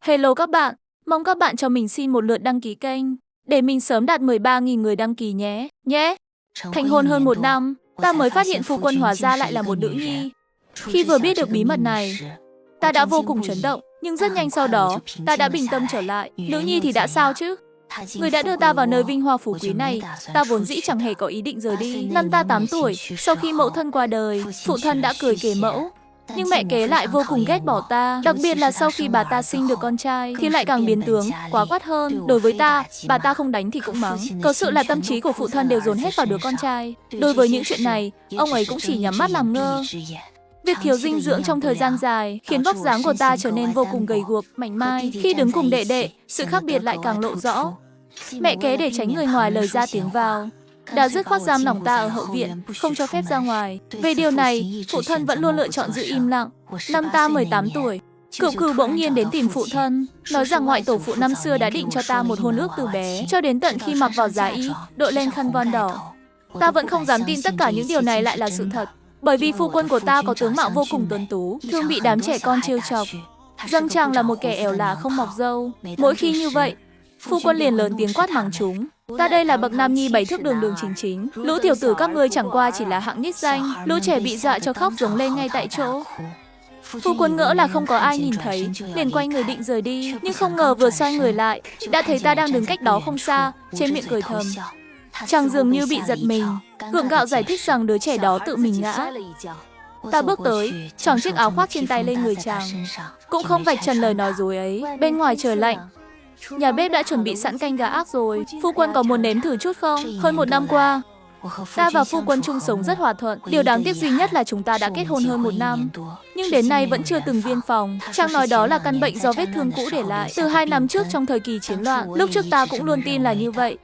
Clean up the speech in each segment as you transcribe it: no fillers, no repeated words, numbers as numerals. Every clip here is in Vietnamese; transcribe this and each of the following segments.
Hello các bạn, mong các bạn cho mình xin một lượt đăng ký kênh, để mình sớm đạt 13.000 người đăng ký nhé. Thành hôn hơn 1 năm, ta mới phát hiện phu quân hóa ra lại là một nữ nhi. Khi vừa biết được bí mật này, ta đã vô cùng chấn động, nhưng rất nhanh sau đó, ta đã bình tâm trở lại. Nữ nhi thì đã sao chứ? Người đã đưa ta vào nơi vinh hoa phú quý này, ta vốn dĩ chẳng hề có ý định rời đi. Năm ta 8 tuổi, sau khi mẫu thân qua đời, phụ thân đã cười kể mẫu. Nhưng mẹ kế lại vô cùng ghét bỏ ta, đặc biệt là sau khi bà ta sinh được con trai thì lại càng biến tướng, quá quát hơn. Đối với ta, bà ta không đánh thì cũng mắng. Có sự là tâm trí của phụ thân đều dồn hết vào đứa con trai. Đối với những chuyện này, ông ấy cũng chỉ nhắm mắt làm ngơ. Việc thiếu dinh dưỡng trong thời gian dài khiến vóc dáng của ta trở nên vô cùng gầy guộc, mảnh mai. Khi đứng cùng đệ đệ, sự khác biệt lại càng lộ rõ. Mẹ kế để tránh người ngoài lời ra tiếng vào, đã dứt khoát giam lỏng ta ở hậu viện, không cho phép ra ngoài. Về điều này, phụ thân vẫn luôn lựa chọn giữ im lặng. Năm ta 18 tuổi, cựu cừu bỗng nhiên đến tìm phụ thân, nói rằng ngoại tổ phụ năm xưa đã định cho ta một hôn ước từ bé, cho đến tận khi mặc vào giá y, đội lên khăn voan đỏ. Ta vẫn không dám tin tất cả những điều này lại là sự thật, bởi vì phu quân của ta có tướng mạo vô cùng tuấn tú, thường bị đám trẻ con trêu chọc. Dâng chàng là một kẻ ẻo lả không mọc râu. Mỗi khi như vậy, phu quân liền lớn tiếng quát mắng chúng. Ta đây là bậc nam nhi 7 thước đường đường chính chính, lũ tiểu tử các ngươi chẳng qua chỉ là hạng nhích danh. Lũ trẻ bị dọa cho khóc giống lên ngay tại chỗ. Phu quân ngỡ là không có ai nhìn thấy, liền quay người định rời đi, nhưng không ngờ vừa xoay người lại, đã thấy ta đang đứng cách đó không xa, trên miệng cười thầm. Chàng dường như bị giật mình, gượng gạo giải thích rằng đứa trẻ đó tự mình ngã. Ta bước tới, tròn chiếc áo khoác trên tay lên người chàng, cũng không vạch trần lời nói dối ấy. Bên ngoài trời lạnh, nhà bếp đã chuẩn bị sẵn canh gà ác rồi. Phu quân có muốn nếm thử chút không? Hơn 1 năm qua, ta và phu quân chung sống rất hòa thuận. Điều đáng tiếc duy nhất là chúng ta đã kết hôn hơn 1 năm, nhưng đến nay vẫn chưa từng viên phòng. Chàng nói đó là căn bệnh do vết thương cũ để lại từ 2 năm trước trong thời kỳ chiến loạn. Lúc trước ta cũng luôn tin là như vậy,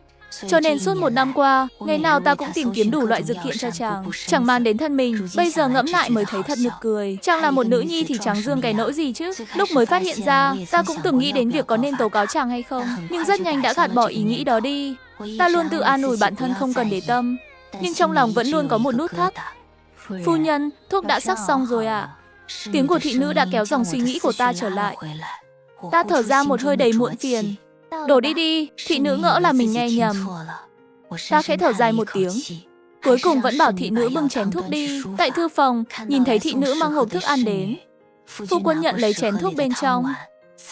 cho nên suốt 1 năm qua, ngày nào ta cũng tìm kiếm đủ loại dược thiện cho chàng, chẳng mang đến thân mình. Bây giờ ngẫm lại mới thấy thật nực cười. Chàng là một nữ nhi thì chẳng dương cái nỗi gì chứ. Lúc mới phát hiện ra, ta cũng từng nghĩ đến việc có nên tố cáo chàng hay không, nhưng rất nhanh đã gạt bỏ ý nghĩ đó đi. Ta luôn tự an ủi bản thân không cần để tâm, nhưng trong lòng vẫn luôn có một nút thắt. Phu nhân, thuốc đã sắc xong rồi ạ. Tiếng của thị nữ đã kéo dòng suy nghĩ của ta trở lại. Ta thở ra một hơi đầy muộn phiền. Đổ đi đi, thị nữ ngỡ là mình nghe nhầm. Ta khẽ thở dài một tiếng, cuối cùng vẫn bảo thị nữ bưng chén thuốc đi. Tại thư phòng, nhìn thấy thị nữ mang hộp thức ăn đến. Phu quân nhận lấy chén thuốc bên trong,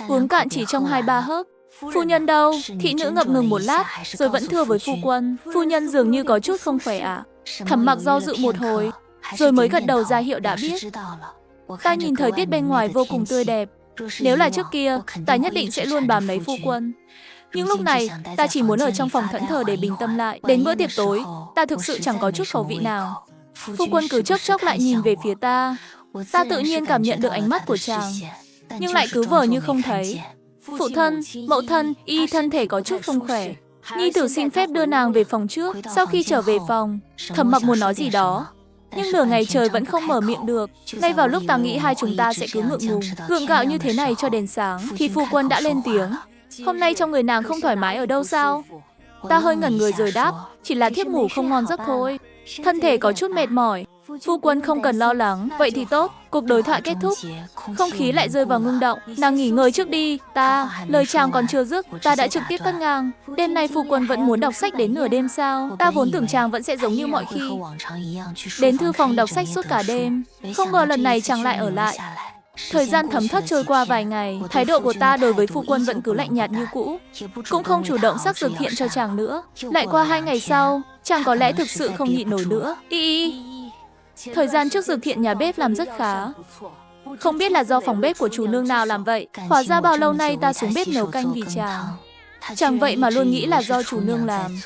uống cạn chỉ trong 2-3 hớp. Phu nhân đâu? Thị nữ ngập ngừng một lát, rồi vẫn thưa với phu quân. Phu nhân dường như có chút không khỏe ạ. Thẩm Mặc do dự một hồi, rồi mới gật đầu ra hiệu đã biết. Ta nhìn thời tiết bên ngoài vô cùng tươi đẹp. Nếu là trước kia, ta nhất định sẽ luôn bám lấy phu quân. Nhưng lúc này, ta chỉ muốn ở trong phòng thẫn thờ để bình tâm lại. Đến bữa tiệc tối, ta thực sự chẳng có chút khẩu vị nào. Phu quân cứ chốc chốc lại nhìn về phía ta. Ta tự nhiên cảm nhận được ánh mắt của chàng, nhưng lại cứ vờ như không thấy. Phụ thân, mẫu thân, y thân thể có chút không khỏe. Nhi tử xin phép đưa nàng về phòng trước. Sau khi trở về phòng, Thẩm Mặc muốn nói gì đó, nhưng nửa ngày trời vẫn không mở miệng được. Ngay vào lúc ta nghĩ hai chúng ta sẽ cứ ngượng ngùng, gượng gạo như thế này cho đến sáng, thì phu quân đã lên tiếng. Hôm nay trong người nàng không thoải mái ở đâu sao? Ta hơi ngẩn người rồi đáp, chỉ là thiếp ngủ không ngon giấc thôi. Thân thể có chút mệt mỏi. Phu quân không cần lo lắng. Vậy thì tốt. Cuộc đối thoại kết thúc, không khí lại rơi vào ngưng động. Nàng nghỉ ngơi trước đi. Lời chàng còn chưa dứt, ta đã trực tiếp cắt ngang. Đêm nay phu quân vẫn muốn đọc sách đến nửa đêm sao? Ta vốn tưởng chàng vẫn sẽ giống như mọi khi, đến thư phòng đọc sách suốt cả đêm. Không ngờ lần này chàng lại ở lại. Thời gian thấm thoát trôi qua vài ngày, thái độ của ta đối với phu quân vẫn cứ lạnh nhạt như cũ, cũng không chủ động sắc dược thiện cho chàng nữa. Lại qua 2 ngày sau, chàng có lẽ thực sự không nhịn nổi nữa. Thời gian trước dược thiện nhà bếp làm rất khá. Không biết là do phòng bếp của chủ nương nào làm vậy. Hóa ra bao lâu nay ta xuống bếp nấu canh vì chàng. Chàng vậy mà luôn nghĩ là do chủ nương làm.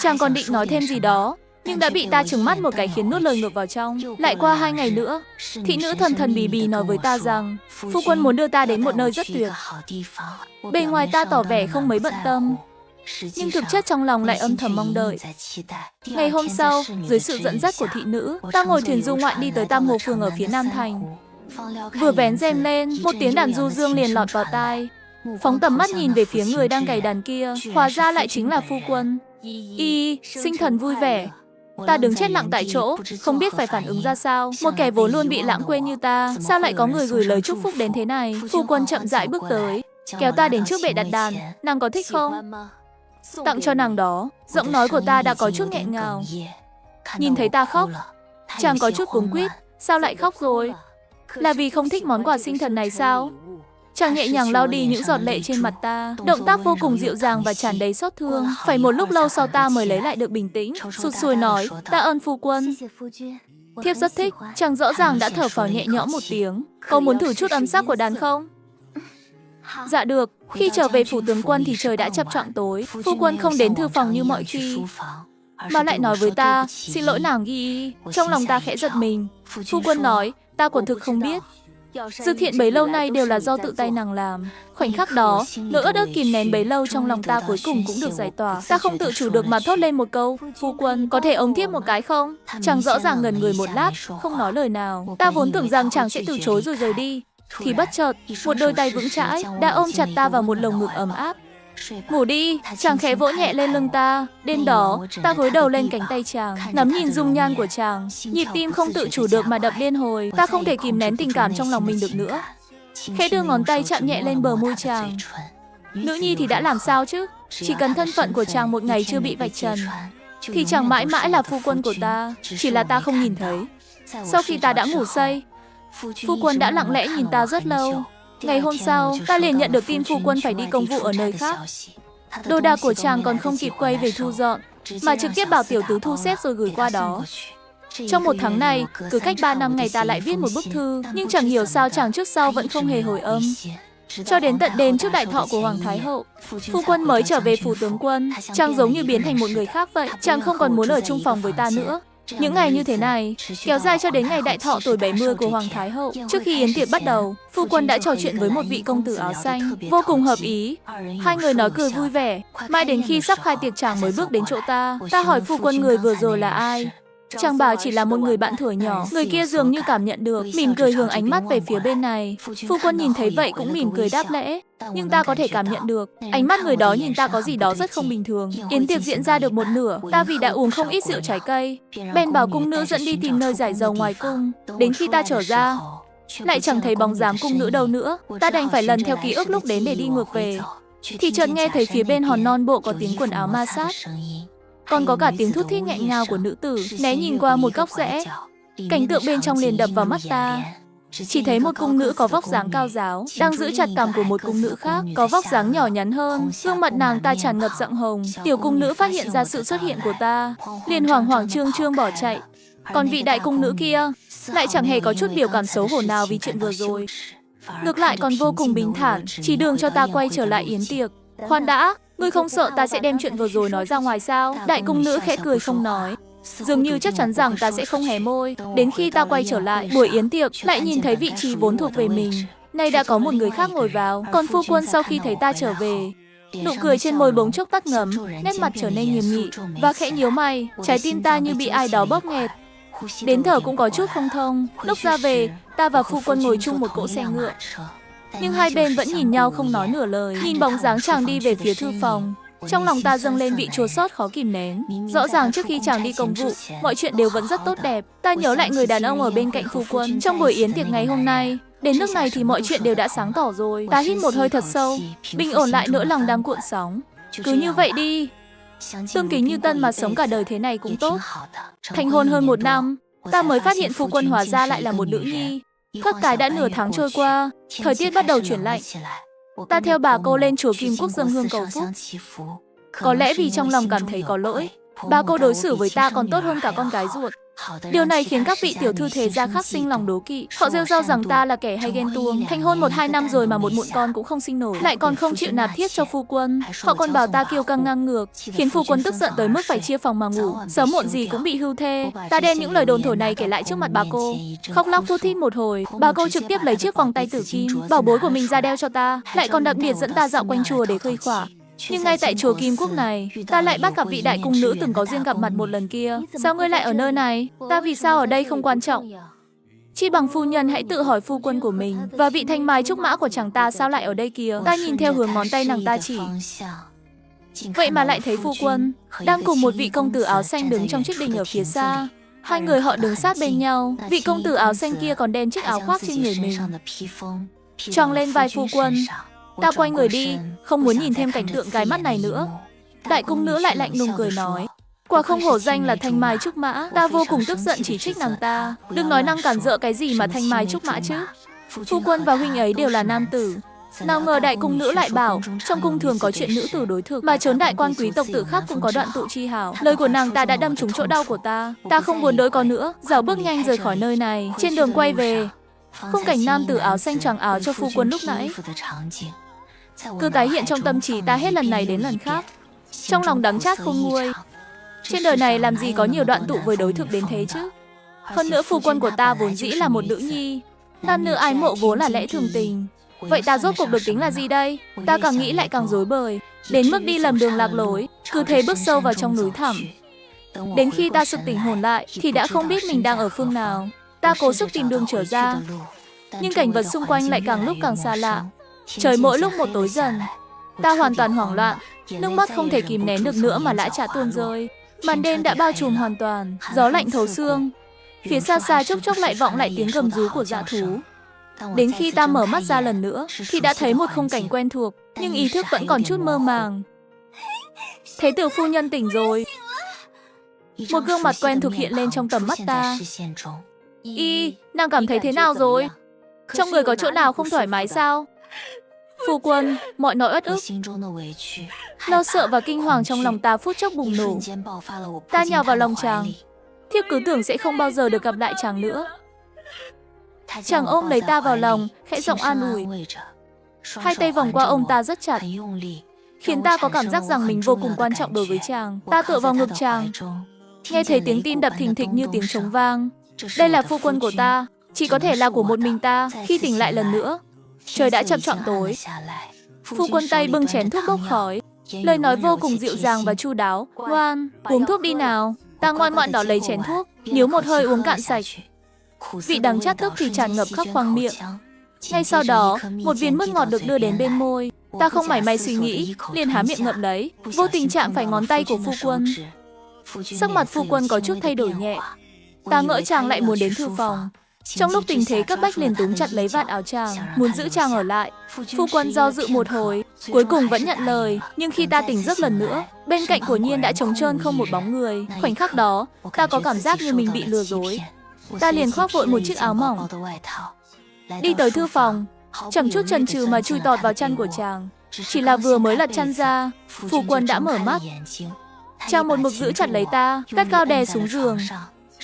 Chàng còn định nói thêm gì đó, nhưng đã bị ta trừng mắt một cái khiến nuốt lời ngược vào trong. Lại qua 2 ngày nữa, thị nữ thần thần bì bì nói với ta rằng phu quân muốn đưa ta đến một nơi rất tuyệt. Bề ngoài ta tỏ vẻ không mấy bận tâm, nhưng thực chất trong lòng lại âm thầm mong đợi. Ngày hôm sau, dưới sự dẫn dắt của thị nữ, ta ngồi thuyền du ngoạn đi tới Tam Hồ Phường ở phía Nam Thành. Vừa vén rèm lên, một tiếng đàn du dương liền lọt vào tai. Phóng tầm mắt nhìn về phía người đang cày đàn kia, hóa ra lại chính là phu quân. Sinh thần vui vẻ. Ta đứng chết lặng tại chỗ, không biết phải phản ứng ra sao. Một kẻ vốn luôn bị lãng quên như ta, sao lại có người gửi lời chúc phúc đến thế này? Phu quân chậm rãi bước tới, kéo ta đến trước bệ đặt đàn. Nàng có thích không? Tặng cho nàng đó. Giọng nói của ta đã có chút nghẹn ngào. Nhìn thấy ta khóc, chàng có chút cuống quýt. Sao lại khóc rồi? Là vì không thích món quà sinh thần này sao? Chàng nhẹ nhàng lau đi những giọt lệ trên mặt ta. Động tác vô cùng dịu dàng và tràn đầy xót thương. Phải một lúc lâu sau ta mới lấy lại được bình tĩnh. Sụt sùi nói, tạ ơn phu quân. Thiếp rất thích. Chàng rõ ràng đã thở phào nhẹ nhõm một tiếng. Có muốn thử chút âm sắc của đàn không? Dạ được. Khi trở về phủ tướng quân thì trời đã chập choạng tối. Phu quân không đến thư phòng như mọi khi, mà lại nói với ta, xin lỗi nàng Ghi. Trong lòng ta khẽ giật mình. Phu quân nói, ta quả thực không biết. Dược thiện bấy lâu nay đều là do tự tay nàng làm. Khoảnh khắc đó, nỗi uất ức kìm nén bấy lâu trong lòng ta cuối cùng cũng được giải tỏa. Ta không tự chủ được mà thốt lên một câu, phu quân, có thể ống thiếp một cái không? Chàng rõ ràng ngẩn người một lát, không nói lời nào. Ta vốn tưởng rằng chàng sẽ từ chối rồi rời đi. Thì bất chợt, một đôi tay vững chãi đã ôm chặt ta vào một lồng ngực ấm áp. Ngủ đi, chàng khẽ vỗ nhẹ lên lưng ta. Đêm đó, ta gối đầu lên cánh tay chàng, ngắm nhìn dung nhan của chàng. Nhịp tim không tự chủ được mà đập liên hồi. Ta không thể kìm nén tình cảm trong lòng mình được nữa. Khẽ đưa ngón tay chạm nhẹ lên bờ môi chàng. Nữ nhi thì đã làm sao chứ? Chỉ cần thân phận của chàng một ngày chưa bị vạch trần, thì chàng mãi mãi là phu quân của ta. Chỉ là ta không nhìn thấy. Sau khi ta đã ngủ say, phu quân đã lặng lẽ nhìn ta rất lâu. Ngày hôm sau, ta liền nhận được tin phu quân phải đi công vụ ở nơi khác. Đồ đạc của chàng còn không kịp quay về thu dọn, mà trực tiếp bảo tiểu tứ thu xếp rồi gửi qua đó. Trong một tháng này, cứ cách 3 năm ngày ta lại viết một bức thư, nhưng chẳng hiểu sao chàng trước sau vẫn không hề hồi âm. Cho đến tận đêm trước đại thọ của Hoàng Thái Hậu, phu quân mới trở về phủ tướng quân. Chàng giống như biến thành một người khác vậy. Chàng không còn muốn ở chung phòng với ta nữa. Những ngày như thế này kéo dài cho đến ngày đại thọ tuổi 70 của Hoàng Thái Hậu. Trước khi yến tiệc bắt đầu, phu quân đã trò chuyện với một vị công tử áo xanh, vô cùng hợp ý. Hai người nói cười vui vẻ. Mãi đến khi sắp khai tiệc chàng mới bước đến chỗ ta. Ta hỏi phu quân người vừa rồi là ai. Chàng bảo chỉ là một người bạn thuở nhỏ. Người kia dường như cảm nhận được, mỉm cười hướng ánh mắt về phía bên này. Phu quân nhìn thấy vậy cũng mỉm cười đáp lễ. Nhưng ta có thể cảm nhận được, ánh mắt người đó nhìn ta có gì đó rất không bình thường. Yến tiệc diễn ra được một nửa, ta vì đã uống không ít rượu trái cây, bèn bảo cung nữ dẫn đi tìm nơi giải dầu ngoài cung. Đến khi ta trở ra, lại chẳng thấy bóng dáng cung nữ đâu nữa. Ta đành phải lần theo ký ức lúc đến để đi ngược về. Thì chợt nghe thấy phía bên hòn non bộ có tiếng quần áo ma sát, còn có cả tiếng thút thít nghẹn ngào của nữ tử. Né nhìn qua một góc rẽ, cảnh tượng bên trong liền đập vào mắt ta. Chỉ thấy một cung nữ có vóc dáng cao ráo đang giữ chặt cằm của một cung nữ khác có vóc dáng nhỏ nhắn hơn. Gương mặt nàng ta tràn ngập giọng hồng. Tiểu cung nữ phát hiện ra sự xuất hiện của ta, liền hoảng hoảng trương trương bỏ chạy. Còn vị đại cung nữ kia lại chẳng hề có chút biểu cảm xấu hổ nào vì chuyện vừa rồi. Ngược lại còn vô cùng bình thản, chỉ đường cho ta quay trở lại yến tiệc. Khoan đã, ngươi không sợ ta sẽ đem chuyện vừa rồi nói ra ngoài sao? Đại cung nữ khẽ cười không nói, dường như chắc chắn rằng ta sẽ không hé môi. Đến khi ta quay trở lại buổi yến tiệc, lại nhìn thấy vị trí vốn thuộc về mình nay đã có một người khác ngồi vào. Còn phu quân sau khi thấy ta trở về, nụ cười trên môi bỗng chốc tắt ngấm, nét mặt trở nên nghiêm nghị và khẽ nhíu mày. Trái tim ta như bị ai đó bóp nghẹt, đến thở cũng có chút không thông. Lúc ra về, ta và phu quân ngồi chung một cỗ xe ngựa, nhưng hai bên vẫn nhìn nhau không nói nửa lời. Nhìn bóng dáng chàng đi về phía thư phòng, trong lòng ta dâng lên vị chua xót khó kìm nén. Rõ ràng trước khi chàng đi công vụ, mọi chuyện đều vẫn rất tốt đẹp. Ta nhớ lại người đàn ông ở bên cạnh phu quân trong buổi yến tiệc ngày hôm nay. Đến nước này thì mọi chuyện đều đã sáng tỏ rồi. Ta hít một hơi thật sâu, bình ổn lại nỗi lòng đang cuộn sóng. Cứ như vậy đi, tương kính như tân mà sống cả đời thế này cũng tốt. Thành hôn hơn 1 năm, ta mới phát hiện phu quân hóa ra lại là một nữ nhi. Khất cái đã nửa tháng trôi qua, thời tiết bắt đầu chuyển lạnh. Ta theo bà cô lên chùa Kim Quốc dâng hương cầu phúc. Có lẽ vì trong lòng cảm thấy có lỗi, bà cô đối xử với ta còn tốt hơn cả con gái ruột. Điều này khiến các vị tiểu thư thế gia khác sinh lòng đố kỵ. Họ rêu rao rằng ta là kẻ hay ghen tuông. Thành hôn 1-2 năm rồi mà một mụn con cũng không sinh nổi, lại còn không chịu nạp thiếp cho phu quân. Họ còn bảo ta kiêu căng ngang ngược, khiến phu quân tức giận tới mức phải chia phòng mà ngủ, sớm muộn gì cũng bị hưu thê. Ta đem những lời đồn thổi này kể lại trước mặt bà cô, khóc lóc thút thít một hồi. Bà cô trực tiếp lấy chiếc vòng tay tử kim, bảo bối của mình ra đeo cho ta, lại còn đặc biệt dẫn ta dạo quanh chùa để khuây khỏa. Nhưng ngay tại chùa Kim Quốc này, ta lại bắt gặp vị đại cung nữ từng có duyên gặp mặt một lần kia. Sao ngươi lại ở nơi này? Ta vì sao ở đây không quan trọng. Chi bằng phu nhân hãy tự hỏi phu quân của mình, và vị thanh mai trúc mã của chàng ta sao lại ở đây kìa. Ta nhìn theo hướng ngón tay nàng ta chỉ, vậy mà lại thấy phu quân đang cùng một vị công tử áo xanh đứng trong chiếc đình ở phía xa. Hai người họ đứng sát bên nhau. Vị công tử áo xanh kia còn đem chiếc áo khoác trên người mình choàng lên vai phu quân. Ta quay người đi, không muốn nhìn thêm cảnh tượng gai mắt này nữa. Đại cung nữ lại lạnh lùng cười nói, quả không hổ danh là thanh mai trúc mã. Ta vô cùng tức giận chỉ trích nàng ta. Đừng nói năng cản rỡ cái gì mà thanh mai trúc mã chứ. Phu quân và huynh ấy đều là nam tử. Nào ngờ đại cung nữ lại bảo, trong cung thường có chuyện nữ tử đối thực, mà chốn đại quan quý tộc tử khác cũng có đoạn tụ chi hảo. Lời của nàng ta đã đâm trúng chỗ đau của ta. Ta không muốn đối có nữa, dào bước nhanh rời khỏi nơi này. Trên đường quay về, khung cảnh nam tử áo xanh choàng áo cho phu quân lúc nãy cứ tái hiện trong tâm trí ta hết lần này đến lần khác. Trong lòng đắng chát khôn nguôi. Trên đời này làm gì có nhiều đoạn tụ với đối thực đến thế chứ. Hơn nữa phu quân của ta vốn dĩ là một nữ nhi. Nam nữ ái mộ vốn là lẽ thường tình. Vậy ta rốt cuộc được tính là gì đây? Ta càng nghĩ lại càng rối bời, đến mức đi lầm đường lạc lối, cứ thế bước sâu vào trong núi thẳm. Đến khi ta sực tỉnh hồn lại thì đã không biết mình đang ở phương nào. Ta cố sức tìm đường trở ra, nhưng cảnh vật xung quanh lại càng lúc càng xa lạ. Trời mỗi lúc một tối dần. Ta hoàn toàn hoảng loạn, nước mắt không thể kìm nén được nữa mà lã chã tuôn rơi. Màn đêm đã bao trùm hoàn toàn, gió lạnh thấu xương. Phía xa xa chốc chốc lại vọng lại tiếng gầm rú của dã thú. Đến khi ta mở mắt ra lần nữa thì đã thấy một khung cảnh quen thuộc, nhưng ý thức vẫn còn chút mơ màng. Thế tử phu nhân tỉnh rồi. Một gương mặt quen thuộc hiện lên trong tầm mắt ta. Nàng cảm thấy thế nào rồi? Trong người có chỗ nào không thoải mái sao? Phu quân, mọi nỗi uất ức, lo sợ và kinh hoàng trong lòng ta phút chốc bùng nổ. Ta nhào vào lòng chàng. Thiếp cứ tưởng sẽ không bao giờ được gặp lại chàng nữa. Chàng ôm lấy ta vào lòng, khẽ giọng an ủi. Hai tay vòng qua ông ta rất chặt, khiến ta có cảm giác rằng mình vô cùng quan trọng đối với chàng. Ta tựa vào ngực chàng, nghe thấy tiếng tim đập thình thịch như tiếng trống vang. Đây là phu quân của ta, chỉ có thể là của một mình ta. Khi tỉnh lại lần nữa, trời đã chập choạng tối. Phu quân tay bưng chén thuốc bốc khói, lời nói vô cùng dịu dàng và chu đáo. Ngoan, uống thuốc đi nào. Ta ngoan ngoãn đón lấy chén thuốc, níu một hơi uống cạn sạch. Vị đắng chát tức thì tràn ngập khắp khoang miệng. Ngay sau đó, một viên mứt ngọt được đưa đến bên môi. Ta không mảy may suy nghĩ, liền há miệng ngậm lấy, vô tình chạm phải ngón tay của phu quân. Sắc mặt phu quân có chút thay đổi nhẹ. Ta ngỡ chàng lại muốn đến thư phòng. Trong lúc tình thế cấp bách liền túm chặt lấy vạt áo chàng, muốn giữ chàng ở lại. Phu quân do dự một hồi, cuối cùng vẫn nhận lời. Nhưng khi ta tỉnh giấc lần nữa, bên cạnh của Nhiên đã trống trơn không một bóng người. Khoảnh khắc đó, ta có cảm giác như mình bị lừa dối. Ta liền khoác vội một chiếc áo mỏng, đi tới thư phòng, chẳng chút chần chừ mà chui tọt vào chăn của chàng. Chỉ là vừa mới lật chăn ra, phu quân đã mở mắt. Chàng một mực giữ chặt lấy ta, gắt gao đè xuống giường.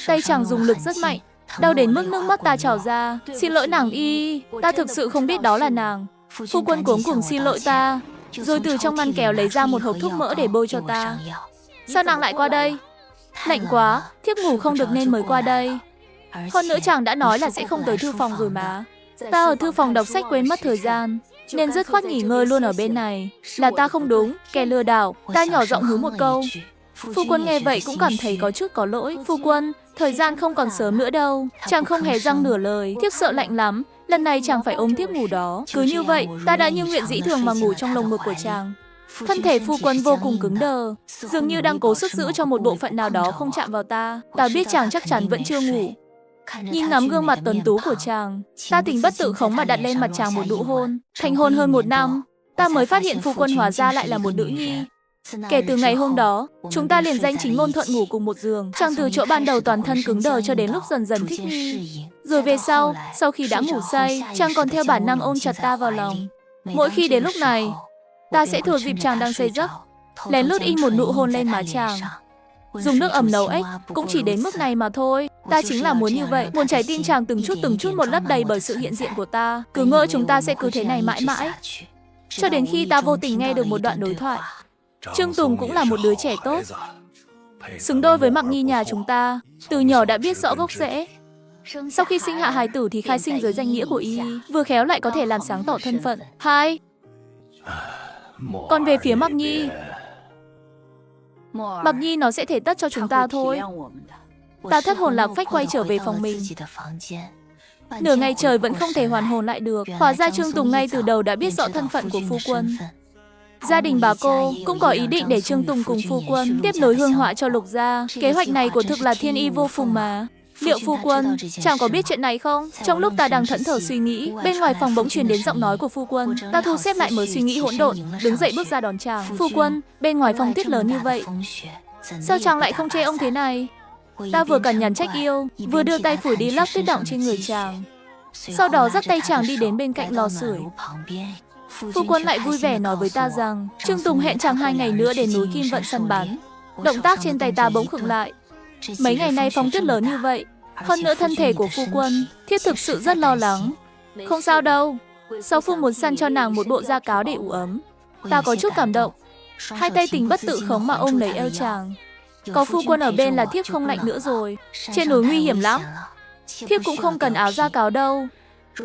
Tay chàng dùng lực rất mạnh, đau đến mức nước mắt ta trào ra. Xin lỗi nàng y, ta thực sự không biết đó là nàng. Phu quân cuống cuồng xin lỗi ta, rồi từ trong ngăn kéo lấy ra một hộp thuốc mỡ để bôi cho ta. Sao nàng lại qua đây? Lạnh quá, thiếp ngủ không được nên mới qua đây. Hơn nữa chàng đã nói là sẽ không tới thư phòng rồi mà. Ta ở thư phòng đọc sách quên mất thời gian, nên dứt khoát nghỉ ngơi luôn ở bên này. Là ta không đúng, kẻ lừa đảo. Ta nhỏ giọng hứ một câu. Phu quân nghe vậy cũng cảm thấy có chút có lỗi. Phu quân, thời gian không còn sớm nữa đâu. Chàng không hề răng nửa lời. Thiếp sợ lạnh lắm, lần này chàng phải ôm thiếp ngủ đó. Cứ như vậy, ta đã như nguyện dĩ thường mà ngủ trong lồng ngực của chàng. Thân thể phu quân vô cùng cứng đờ, dường như đang cố sức giữ cho một bộ phận nào đó không chạm vào ta. Ta biết chàng chắc chắn vẫn chưa ngủ. Nhìn ngắm gương mặt tuấn tú của chàng, ta tình bất tự khống mà đặt lên mặt chàng một nụ hôn. Thành hôn hơn 1 năm, ta mới phát hiện phu quân hóa ra lại là một nữ nhi. Kể từ ngày hôm đó, chúng ta liền danh chính ngôn thuận ngủ cùng một giường. Chàng từ chỗ ban đầu toàn thân cứng đờ cho đến lúc dần dần thích nghi. Rồi về sau khi đã ngủ say, chàng còn theo bản năng ôm chặt ta vào lòng. Mỗi khi đến lúc này, ta sẽ thừa dịp chàng đang say giấc, lén lút in một nụ hôn lên má chàng. Dùng nước ẩm nấu ếch cũng chỉ đến mức này mà thôi. Ta chính là muốn như vậy, muốn trái tim chàng từng chút một lấp đầy bởi sự hiện diện của ta. Cứ ngỡ chúng ta sẽ cứ thế này mãi mãi. Cho đến khi ta vô tình nghe được một đoạn đối thoại. Trương Tùng cũng là một đứa trẻ tốt, xứng đôi với Mặc Nhi nhà chúng ta. Từ nhỏ đã biết rõ gốc rễ. Sau khi sinh hạ hài tử thì khai sinh dưới danh nghĩa của y, vừa khéo lại có thể làm sáng tỏ thân phận. Hai. Còn về phía Mặc Nhi, Mặc Nhi nó sẽ thể tất cho chúng ta thôi. Ta thất hồn lạc phách quay trở về phòng mình. Nửa ngày trời vẫn không thể hoàn hồn lại được. Hóa ra Trương Tùng ngay từ đầu đã biết rõ thân phận của phu quân. Gia đình bà cô cũng có ý định để Trương Tùng cùng phu quân tiếp nối hương họa cho Lục gia. Kế hoạch này của thực là thiên y vô phùng mà. Liệu phu quân, chàng có biết chuyện này không? Trong lúc ta đang thẫn thờ suy nghĩ, bên ngoài phòng bỗng truyền đến giọng nói của phu quân. Ta thu xếp lại mớ suy nghĩ hỗn độn, đứng dậy bước ra đón chàng. Phu quân, bên ngoài phong tuyết lớn như vậy, sao chàng lại không chê ông thế này? Ta vừa cằn nhằn trách yêu, vừa đưa tay phủi đi lớp tuyết đọng trên người chàng. Sau đó dắt tay chàng đi đến bên cạnh lò sưởi. Phu quân lại vui vẻ nói với ta rằng Trương Tùng hẹn chàng 2 ngày nữa đến núi Kim Vận săn bắn. Động tác trên tay ta bỗng khựng lại. Mấy ngày nay phong tuyết lớn như vậy, hơn nữa thân thể của phu quân, Thiết thực sự rất lo lắng. Không sao đâu, Sáu Phu muốn săn cho nàng một bộ da cáo để ủ ấm. Ta có chút cảm động, hai tay tình bất tự khống mà ôm lấy eo chàng. Có phu quân ở bên là thiếp không lạnh nữa rồi. Trên núi nguy hiểm lắm, thiếp cũng không cần áo da cáo đâu.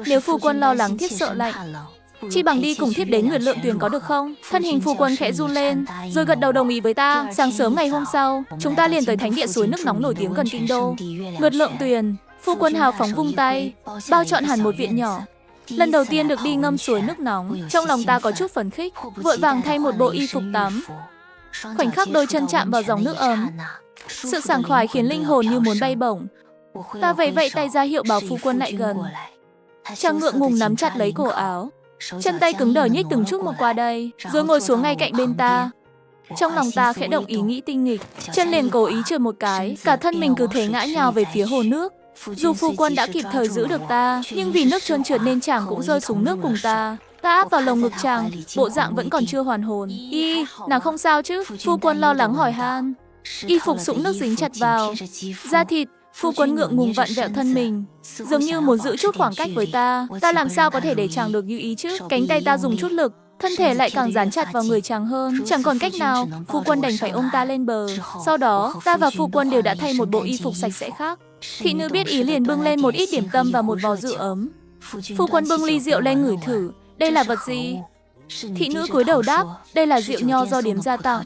Nếu phu quân lo lắng thiếp sợ lạnh, chi bằng đi cùng thiếp đến Nguyệt Lượng Tuyền có được không? Thân hình phu quân khẽ run lên, rồi gật đầu đồng ý với ta. Sáng sớm ngày hôm sau, chúng ta liền tới thánh địa suối nước nóng nổi tiếng gần kinh đô. Nguyệt Lượng Tuyền, phu quân hào phóng vung tay, bao trọn hẳn một viện nhỏ. Lần đầu tiên được đi ngâm suối nước nóng, trong lòng ta có chút phấn khích, vội vàng thay một bộ y phục tắm. Khoảnh khắc đôi chân chạm vào dòng nước ấm, sự sảng khoái khiến linh hồn như muốn bay bổng. Ta vẫy vẫy tay ra hiệu bảo phu quân lại gần. Chàng ngượng ngùng nắm chặt lấy cổ áo, chân tay cứng đờ nhích từng chút một qua đây, rồi ngồi xuống ngay cạnh bên ta. Trong lòng ta khẽ động ý nghĩ tinh nghịch, chân liền cố ý trượt một cái, cả thân mình cứ thế ngã nhào về phía hồ nước. Dù phu quân đã kịp thời giữ được ta, nhưng vì nước trơn trượt nên chàng cũng rơi xuống nước cùng ta. Ta áp vào lồng ngực chàng, bộ dạng vẫn còn chưa hoàn hồn. Nàng không sao chứ? Phu quân lo lắng hỏi han. Y phục sũng nước dính chặt vào da thịt. Phu quân ngượng ngùng vặn vẹo thân mình, dường như muốn giữ chút khoảng cách với ta. Ta làm sao có thể để chàng được như ý chứ? Cánh tay ta dùng chút lực, thân thể lại càng dán chặt vào người chàng hơn. Chẳng còn cách nào, phu quân đành phải ôm ta lên bờ. Sau đó, ta và phu quân đều đã thay một bộ y phục sạch sẽ khác. Thị nữ biết ý liền bưng lên một ít điểm tâm và một vò rượu ấm. Phu quân bưng ly rượu lên ngửi thử, đây là vật gì? Thị nữ cúi đầu đáp, đây là rượu nho do điếm gia tặng.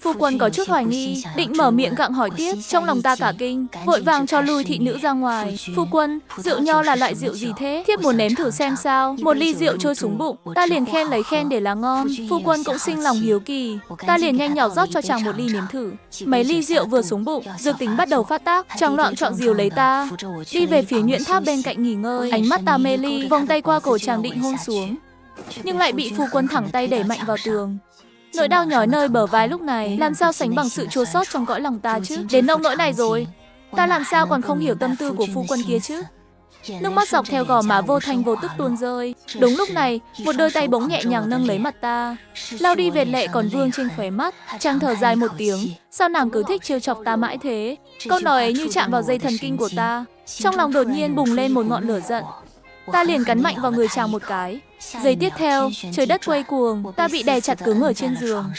Phu quân có chút hoài nghi, định mở miệng gặng hỏi tiếp, trong lòng ta cả kinh, vội vàng cho lui thị nữ ra ngoài. Phu quân, rượu nho là loại rượu gì thế? Thiếp muốn nếm thử xem sao. Một ly rượu trôi xuống bụng, ta liền khen lấy khen để là ngon. Phu quân cũng sinh lòng hiếu kỳ, ta liền nhanh nhỏ rót cho chàng một ly nếm thử. Mấy ly rượu vừa xuống bụng, dược tính bắt đầu phát tác, chàng loạn trọn dìu lấy ta, đi về phía nhuyễn tháp bên cạnh nghỉ ngơi. Ánh mắt ta mê ly, vòng tay qua cổ chàng định hôn xuống, nhưng lại bị phu quân thẳng tay đẩy mạnh vào tường. Nỗi đau nhói nơi bờ vai lúc này làm sao sánh bằng sự chua xót trong cõi lòng ta chứ? Đến nông nỗi này rồi, ta làm sao còn không hiểu tâm tư của phu quân kia chứ? Nước mắt dọc theo gò má vô thanh vô tức tuôn rơi. Đúng lúc này, một đôi tay bỗng nhẹ nhàng nâng lấy mặt ta, lau đi vệt lệ còn vương trên khóe mắt. Chàng thở dài một tiếng, sao nàng cứ thích trêu chọc ta mãi thế? Câu nói ấy như chạm vào dây thần kinh của ta. Trong lòng đột nhiên bùng lên một ngọn lửa giận. Ta liền cắn mạnh vào người chàng một cái. Giây tiếp theo, trời đất quay cuồng, ta bị đè chặt cứng ở trên giường.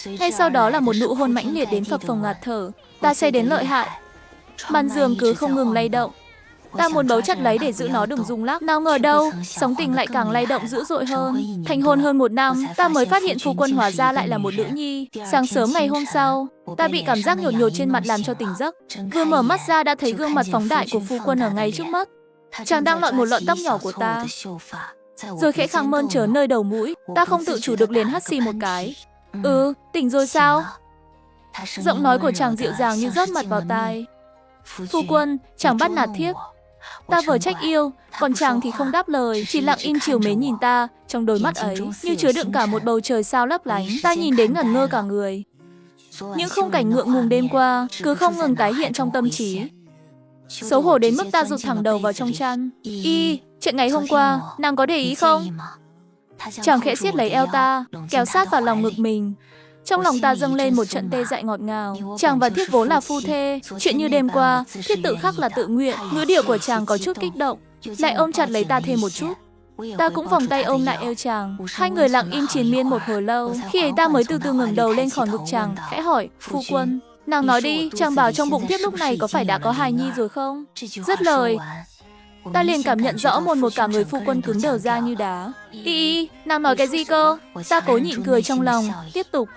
Ngay sau đó là một nụ hôn mãnh liệt đến phập phồng ngạt thở. Ta say đến lợi hại, màn giường cứ không ngừng lay động. Ta muốn bấu chặt lấy để giữ nó đừng rung lắc. Nào ngờ đâu, sóng tình lại càng lay động dữ dội hơn. Thành hôn hơn 1 năm, ta mới phát hiện phu quân hóa ra lại là một nữ nhi. Sáng sớm ngày hôm sau, ta bị cảm giác nhột nhột trên mặt làm cho tỉnh giấc. Vừa mở mắt ra đã thấy gương mặt phóng đại của phu quân ở ngay trước mắt. Chàng đang lọn một lọn tóc nhỏ của ta, rồi khẽ khàng mơn trớn nơi đầu mũi. Ta không tự chủ được liền hắt xì một cái. Tỉnh rồi sao? Giọng nói của chàng dịu dàng như rót mặt vào tai. Phu quân, chàng bắt nạt thiếp. Ta vờ trách yêu, còn chàng thì không đáp lời, chỉ lặng im chiều mến nhìn ta. Trong đôi mắt ấy như chứa đựng cả một bầu trời sao lấp lánh. Ta nhìn đến ngẩn ngơ cả người. Những khung cảnh ngượng ngùng đêm qua cứ không ngừng tái hiện trong tâm trí. Xấu hổ đến mức ta rụt thẳng đầu vào trong chăn. Chuyện ngày hôm qua, nàng có để ý không? Chàng khẽ siết lấy eo ta, kéo sát vào lòng ngực mình. Trong lòng ta dâng lên một trận tê dại ngọt ngào. Chàng và thiếp vốn là phu thê, chuyện như đêm qua, thiếp tự khắc là tự nguyện. Ngữ điệu của chàng có chút kích động, lại ôm chặt lấy ta thêm một chút. Ta cũng vòng tay ôm lại eo chàng. Hai người lặng im triền miên một hồi lâu. Khi ấy ta mới từ từ ngẩng đầu lên khỏi ngực chàng, khẽ hỏi, phu quân, nàng nói đi, chàng bảo trong bụng thiếp lúc này có phải đã có hài nhi rồi không? Dứt lời, ta liền cảm nhận rõ một cả người phu quân cứng đờ ra như đá. Nàng nói cái gì cơ? Ta cố nhịn cười trong lòng, tiếp tục.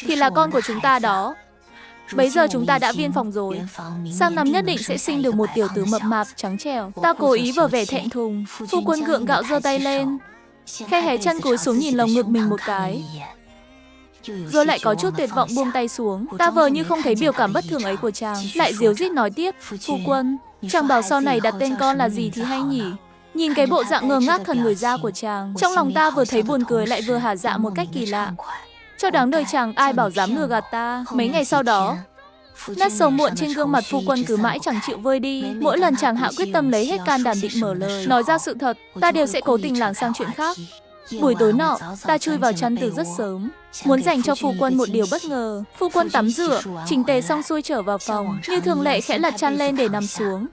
Thì là con của chúng ta đó. Bây giờ chúng ta đã viên phòng rồi, sang năm nhất định sẽ sinh được một tiểu tử mập mạp trắng trẻo. Ta cố ý vờ vẻ thẹn thùng. Phu quân gượng gạo giơ tay lên, khẽ hé chân cúi xuống nhìn lồng ngực mình một cái, rồi lại có chút tuyệt vọng buông tay xuống. Ta vờ như không thấy biểu cảm bất thường ấy của chàng, lại díu dít nói tiếp. Phu quân, Chàng bảo sau này đặt tên con là gì thì hay nhỉ? Nhìn cái bộ dạng ngơ ngác thần người da của chàng, trong lòng ta vừa thấy buồn cười lại vừa hả dạ một cách kỳ lạ. Cho đáng đời chàng, ai bảo dám lừa gạt ta. Mấy ngày sau đó, nét sầu muộn trên gương mặt phu quân cứ mãi chẳng chịu vơi đi. Mỗi lần chàng hạ quyết tâm lấy hết can đảm định mở lời, nói ra sự thật, ta đều sẽ cố tình lảng sang chuyện khác. Buổi tối nọ, ta chui vào chăn từ rất sớm, muốn dành cho phu quân một điều bất ngờ. Phu quân tắm rửa, chỉnh tề xong xuôi trở vào phòng, như thường lệ khẽ lật chăn lên để nằm xuống.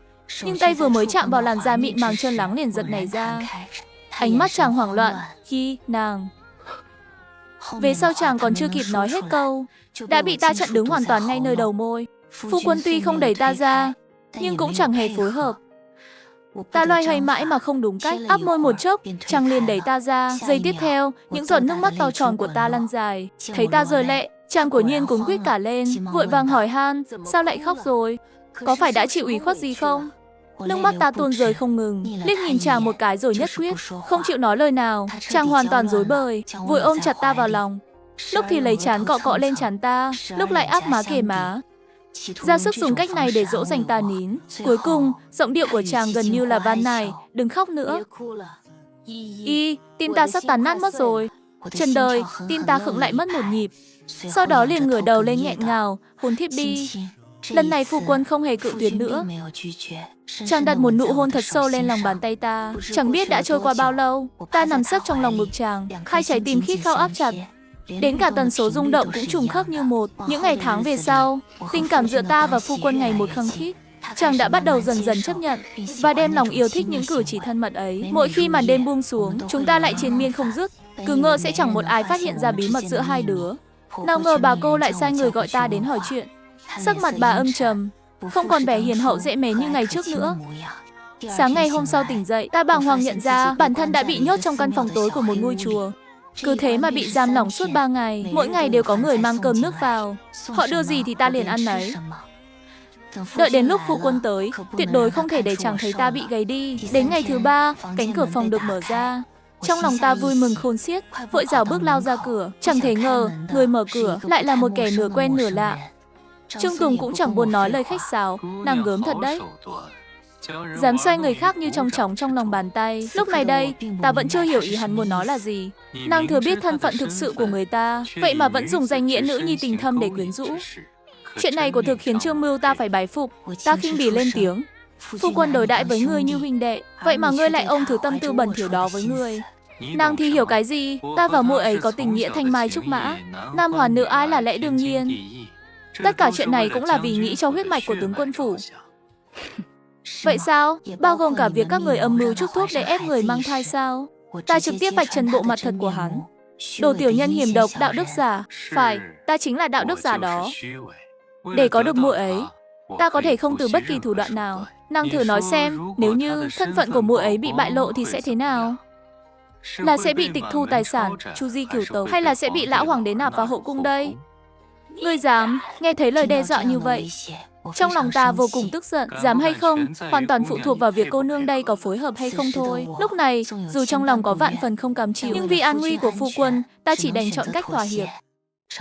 Nhưng tay vừa mới chạm vào làn da mịn màng trơn láng liền giật nảy ra. Ánh mắt chàng hoảng loạn khi nàng. Về sau chàng còn chưa kịp nói hết câu, đã bị ta chặn đứng hoàn toàn ngay nơi đầu môi. Phu quân tuy không đẩy ta ra, nhưng cũng chẳng hề phối hợp. Ta loay hoay mãi mà không đúng cách, áp môi một chốc, chàng liền đẩy ta ra. Giây tiếp theo, những giọt nước mắt to tròn của ta lăn dài. Thấy ta rơi lệ, chàng của nhiên cuống quýt cả lên, vội vàng hỏi han, sao lại khóc rồi? Có phải đã chịu ủy khuất gì không? Nước mắt ta tuôn rơi không ngừng, liếc nhìn chàng một cái rồi nhất quyết, không chịu nói lời nào. Chàng hoàn toàn rối bời, vội ôm chặt ta vào lòng. Lúc thì lấy trán cọ cọ lên trán ta, lúc lại áp má kề má, ra sức dùng cách này để dỗ dành ta nín. Cuối cùng, giọng điệu của chàng gần như là van nài, đừng khóc nữa. Tim ta sắp tàn nát mất rồi. Trần đời, tim ta khựng lại mất một nhịp. Sau đó liền ngửa đầu lên nghẹn ngào, hôn thiếp đi. Lần này phu quân không hề cự tuyệt nữa. Chàng đặt một nụ hôn thật sâu lên lòng bàn tay ta. Chẳng biết đã trôi qua bao lâu, ta nằm sấp trong lòng ngực chàng, hai trái tim khít khao áp chặt. Đến cả tần số rung động cũng trùng khớp như một. Những ngày tháng về sau, tình cảm giữa ta và phu quân ngày một khăng khít. Chàng đã bắt đầu dần dần chấp nhận và đem lòng yêu thích những cử chỉ thân mật ấy. Mỗi khi màn đêm buông xuống, chúng ta lại triền miên không dứt, cứ ngỡ sẽ chẳng một ai phát hiện ra bí mật giữa hai đứa. Nào ngờ bà cô lại sai người gọi ta đến hỏi chuyện. Sắc mặt bà âm trầm, không còn vẻ hiền hậu dễ mến như ngày trước nữa. Sáng ngày hôm sau tỉnh dậy, ta bàng hoàng nhận ra bản thân đã bị nhốt trong căn phòng tối của một ngôi chùa. Cứ thế mà bị giam lỏng suốt 3 ngày, mỗi ngày đều có người mang cơm nước vào. Họ đưa gì thì ta liền ăn nấy. Đợi đến lúc phu quân tới, tuyệt đối không thể để chàng thấy ta bị gầy đi. Đến ngày thứ 3, cánh cửa phòng được mở ra. Trong lòng ta vui mừng khôn xiết, vội rảo bước lao ra cửa. Chẳng thể ngờ, người mở cửa lại là một kẻ nửa quen nửa lạ. Trương Tùng cũng chẳng buồn nói lời khách sáo, nàng gớm thật đấy. Dám xoay người khác như trong chóng trong lòng bàn tay. Lúc này đây, ta vẫn chưa hiểu ý hắn muốn nói là gì. Nàng thừa biết thân phận thực sự của người ta, vậy mà vẫn dùng danh nghĩa nữ nhi tình thâm để quyến rũ. Chuyện này của thực khiến Trương Mưu ta phải bái phục. Ta khinh bỉ lên tiếng. Phu quân đối đãi với ngươi như huynh đệ, vậy mà ngươi lại ôm thứ tâm tư bẩn thỉu đó với ngươi. Nàng thì hiểu cái gì? Ta và muội ấy có tình nghĩa thanh mai trúc mã, nam hoàn nữ ái là lẽ đương nhiên. Tất cả chuyện này cũng là vì nghĩ cho huyết mạch của tướng quân phủ. Vậy sao? Bao gồm cả việc các người âm mưu chuốc thuốc để ép người mang thai sao? Ta trực tiếp vạch trần bộ mặt thật của hắn. Đồ tiểu nhân hiểm độc, đạo đức giả. Phải, ta chính là đạo đức giả đó. Để có được muội ấy, ta có thể không từ bất kỳ thủ đoạn nào. Nàng thử nói xem, nếu như thân phận của muội ấy bị bại lộ thì sẽ thế nào? Là sẽ bị tịch thu tài sản, chu di cửu tộc, hay là sẽ bị lão hoàng đế nạp vào hậu cung đây? Ngươi dám? Nghe thấy lời đe dọa như vậy, trong lòng ta vô cùng tức giận. Dám hay không, hoàn toàn phụ thuộc vào việc cô nương đây có phối hợp hay không thôi. Lúc này, dù trong lòng có vạn phần không cam chịu, nhưng vì an nguy của phu quân, ta chỉ đành chọn cách thỏa hiệp.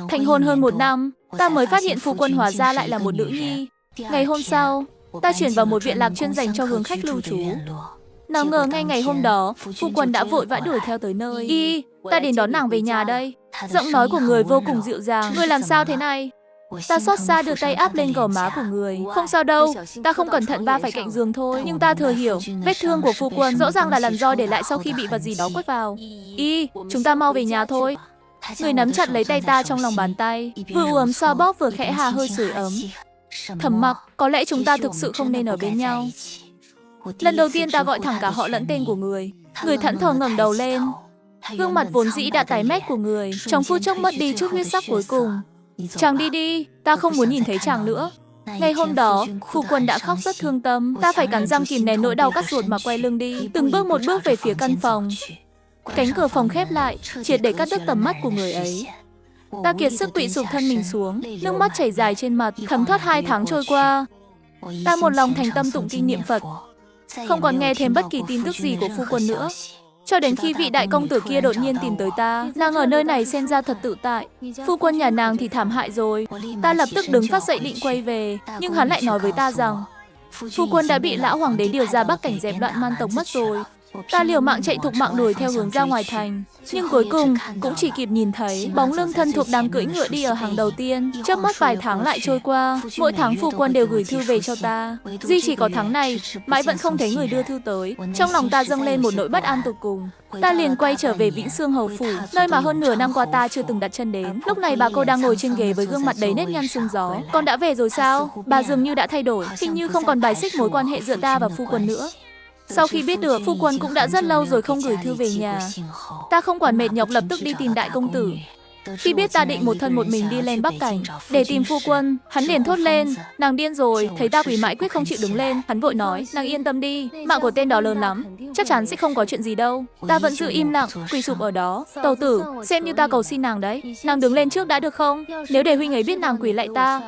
Thành hôn hơn 1 năm, ta mới phát hiện phu quân hóa ra lại là một nữ nhi. Ngày hôm sau, ta chuyển vào một viện lạc chuyên dành cho hướng khách lưu trú. Nào ngờ ngay ngày hôm đó, phu quân đã vội vã đuổi theo tới nơi. Ta đến đón nàng về nhà đây. Giọng nói của người vô cùng dịu dàng. Người làm sao thế này? Ta xót xa đưa tay áp lên gò má của người. Không sao đâu, ta không cẩn thận va phải cạnh giường thôi. Nhưng ta thừa hiểu, vết thương của phu quân rõ ràng là làn roi để lại sau khi bị vật gì đó quất vào. Chúng ta mau về nhà thôi. Người nắm chặt lấy tay ta trong lòng bàn tay, vừa ấm xoa bóp vừa khẽ hà hơi sưởi ấm. Thầm mặc, có lẽ chúng ta thực sự không nên ở bên nhau. Lần đầu tiên ta gọi thẳng cả họ lẫn tên của người. Người thẫn thờ ngẩng đầu lên. Gương mặt vốn dĩ đã tái mét của người trong phút chốc mất đi chút huyết sắc cuối cùng. Chàng đi đi, ta không muốn nhìn thấy chàng nữa. Ngày hôm đó, phu quân đã khóc rất thương tâm. Ta phải cắn răng kìm nén nỗi đau cắt ruột mà quay lưng đi, từng bước một bước về phía căn phòng. Cánh cửa phòng khép lại, triệt để cắt đứt tầm mắt của người ấy. Ta kiệt sức quỵ sụp thân mình xuống, nước mắt chảy dài trên mặt. Thấm thoát 2 tháng trôi qua, ta một lòng thành tâm tụng kinh niệm Phật, không còn nghe thêm bất kỳ tin tức gì của phu quân nữa. Cho đến khi vị đại công tử kia đột nhiên tìm tới ta. Nàng ở nơi này xem ra thật tự tại, phu quân nhà nàng thì thảm hại rồi. Ta lập tức đứng phát dậy định quay về, nhưng hắn lại nói với ta rằng Phu quân đã bị lão hoàng đế điều ra Bắc cảnh dẹp loạn man tộc mất rồi. Ta liều mạng chạy thục mạng đuổi theo hướng ra ngoài thành, nhưng cuối cùng cũng chỉ kịp nhìn thấy bóng lưng thân thuộc đang cưỡi ngựa đi ở hàng đầu tiên. Chớp mắt vài tháng lại trôi qua, mỗi tháng phu quân đều gửi thư về cho ta. Duy chỉ có tháng này, mãi vẫn không thấy người đưa thư tới. Trong lòng ta dâng lên một nỗi bất an tột cùng. Ta liền quay trở về Vĩnh Xương Hầu Phủ, nơi mà hơn nửa năm qua ta chưa từng đặt chân đến. Lúc này bà cô đang ngồi trên ghế với gương mặt đầy nếp nhăn sương gió. Con đã về rồi sao? Bà dường như đã thay đổi, hình như không còn bài xích mối quan hệ giữa ta và phu quân nữa. Sau khi biết được phu quân cũng đã rất lâu rồi không gửi thư về nhà, ta không quản mệt nhọc lập tức đi tìm đại công tử. Khi biết ta định một thân một mình đi lên Bắc cảnh để tìm phu quân, hắn liền thốt lên, nàng điên rồi. Thấy ta quỳ mãi quyết không chịu đứng lên, hắn vội nói, nàng yên tâm đi, mạng của tên đó lớn lắm, chắc chắn sẽ không có chuyện gì đâu. Ta vẫn giữ im lặng, quỳ sụp ở đó. Tẩu tử, xem như ta cầu xin nàng đấy, nàng đứng lên trước đã được không? Nếu để huynh ấy biết nàng quỳ lại ta,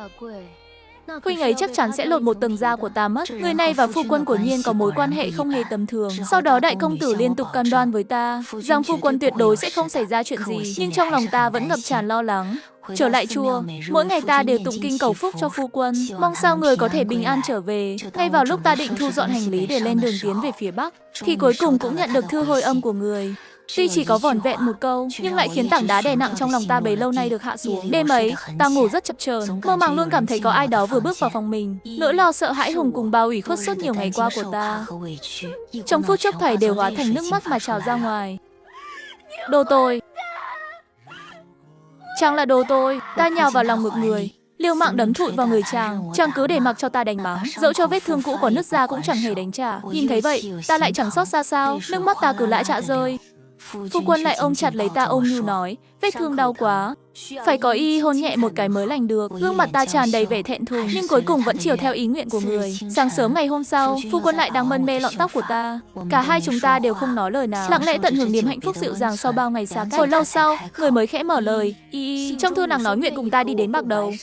huynh ấy chắc chắn sẽ lột một tầng da của ta mất. Người này và phu quân của Nhiên có mối quan hệ không hề tầm thường. Sau đó đại công tử liên tục cam đoan với ta rằng phu quân tuyệt đối sẽ không xảy ra chuyện gì, nhưng trong lòng ta vẫn ngập tràn lo lắng. Trở lại chùa, mỗi ngày ta đều tụng kinh cầu phúc cho phu quân, mong sao người có thể bình an trở về. Ngay vào lúc ta định thu dọn hành lý để lên đường tiến về phía Bắc, thì cuối cùng cũng nhận được thư hồi âm của người. Tuy chỉ có vỏn vẹn một câu, nhưng lại khiến tảng đá đè nặng trong lòng ta bấy lâu nay được hạ xuống. Đêm ấy, ta ngủ rất chập chờn, mơ màng luôn cảm thấy có ai đó vừa bước vào phòng mình. Nỗi lo sợ hãi hùng cùng bao ủy khuất suốt nhiều ngày qua của ta, trong phút chốc thảy đều hóa thành nước mắt mà trào ra ngoài. Đồ tôi, chàng là đồ tôi. Ta nhào vào lòng ngực người, liều mạng đấm thụi vào người chàng. Chàng cứ để mặc cho ta đánh mắng, dẫu cho vết thương cũ có nứt ra cũng chẳng hề đánh trả. Nhìn thấy vậy, ta lại chẳng xót xa sao, nước mắt ta cứ lã chã rơi. Phu quân lại ôm chặt lấy ta ôm nhu nói, vết thương đau quá, phải có y hôn nhẹ một cái mới lành được. Gương mặt ta tràn đầy vẻ thẹn thùng, nhưng cuối cùng vẫn chiều theo ý nguyện của người. Sáng sớm ngày hôm sau, phu quân lại đang mân mê lọn tóc của ta. Cả hai chúng ta đều không nói lời nào, lặng lẽ tận hưởng niềm hạnh phúc dịu dàng sau bao ngày xa cách. Hồi lâu sau, người mới khẽ mở lời, trong thư nàng nói nguyện cùng ta đi đến Bạc Đầu.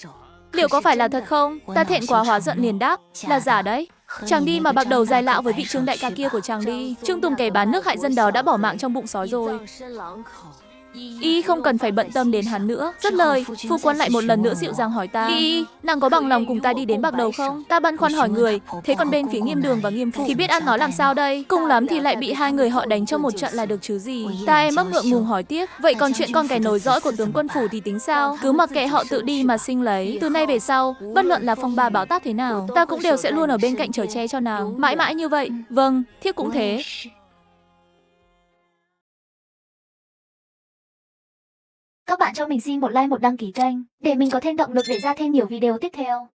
Liệu có phải là thật không? Ta thẹn quá hóa giận liền đáp, là giả đấy. Chàng đi mà Bạc Đầu dài lão với vị Trương đại ca kia của chàng đi. Trương Tùng kẻ bán nước hại dân đó đã bỏ mạng trong bụng sói rồi. Y không cần phải bận tâm đến hắn nữa. Dứt lời, phu quân lại một lần nữa dịu dàng hỏi ta, nàng có bằng lòng cùng ta đi đến Bạc Đầu không? Ta băn khoăn hỏi người, thế còn bên phía Nghiêm Đường và Nghiêm Phụ thì biết ăn nói làm sao đây? Cùng lắm thì lại bị hai người họ đánh cho một trận là được chứ gì. Ta em ấp ngượng ngùng hỏi tiếp, vậy còn chuyện con cái nối dõi của tướng quân phủ thì tính sao? Cứ mặc kệ họ tự đi mà sinh lấy. Từ nay về sau, bất luận là phong ba bão táp thế nào, ta cũng đều sẽ luôn ở bên cạnh chở che cho nàng, mãi mãi như vậy. Vâng, thiếp cũng thế. Các bạn cho mình xin một like, một đăng ký kênh để mình có thêm động lực để ra thêm nhiều video tiếp theo.